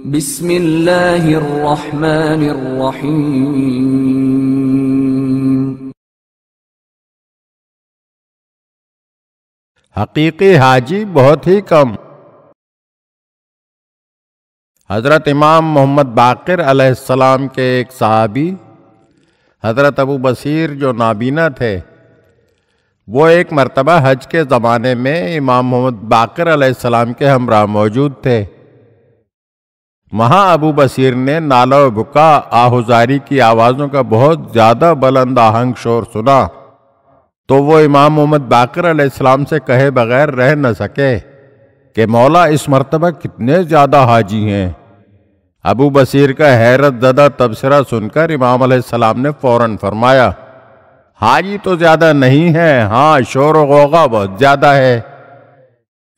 بسم اللہ الرحمن الرحیم۔ حقیقی حاجی بہت ہی کم۔ حضرت امام محمد باقر علیہ السلام کے ایک صحابی حضرت ابو بصیر جو نابینا تھے، وہ ایک مرتبہ حج کے زمانے میں امام محمد باقر علیہ السلام کے ہمراہ موجود تھے۔ وہاں ابو بصیر نے نالہ و بکا آہوزاری کی آوازوں کا بہت زیادہ بلند آہنگ شور سنا تو وہ امام محمد باقر علیہ السلام سے کہے بغیر رہ نہ سکے کہ مولا اس مرتبہ کتنے زیادہ حاجی ہیں۔ ابو بصیر کا حیرت زدہ تبصرہ سن کر امام علیہ السلام نے فوراً فرمایا، حاجی تو زیادہ نہیں ہے، ہاں شور و غوغا بہت زیادہ ہے۔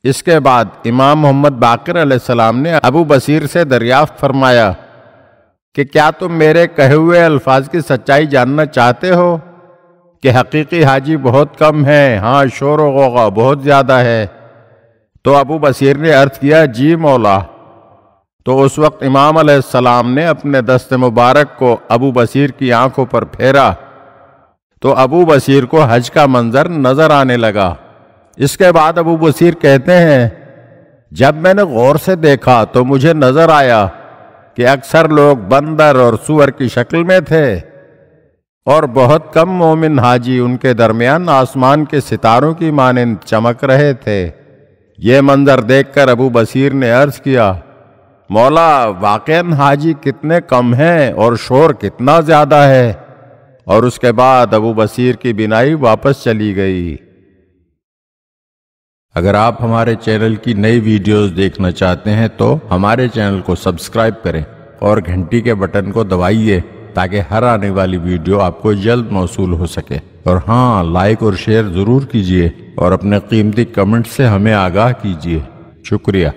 اس کے بعد امام محمد باقر علیہ السلام نے ابو بصیر سے دریافت فرمایا کہ کیا تم میرے کہے ہوئے الفاظ کی سچائی جاننا چاہتے ہو کہ حقیقی حاجی بہت کم ہے، ہاں شور و غوغا بہت زیادہ ہے؟ تو ابو بصیر نے عرض کیا، جی مولا۔ تو اس وقت امام علیہ السلام نے اپنے دست مبارک کو ابو بصیر کی آنکھوں پر پھیرا تو ابو بصیر کو حج کا منظر نظر آنے لگا۔ اس کے بعد ابو بصیر کہتے ہیں، جب میں نے غور سے دیکھا تو مجھے نظر آیا کہ اکثر لوگ بندر اور سور کی شکل میں تھے اور بہت کم مومن حاجی ان کے درمیان آسمان کے ستاروں کی مانند چمک رہے تھے۔ یہ منظر دیکھ کر ابو بصیر نے عرض کیا، مولا واقعاً حاجی کتنے کم ہیں اور شور کتنا زیادہ ہے۔ اور اس کے بعد ابو بصیر کی بینائی واپس چلی گئی۔ اگر آپ ہمارے چینل کی نئی ویڈیوز دیکھنا چاہتے ہیں تو ہمارے چینل کو سبسکرائب کریں اور گھنٹی کے بٹن کو دبائیے تاکہ ہر آنے والی ویڈیو آپ کو جلد موصول ہو سکے۔ اور ہاں، لائک اور شیئر ضرور کیجیے اور اپنے قیمتی کمنٹ سے ہمیں آگاہ کیجیے۔ شکریہ۔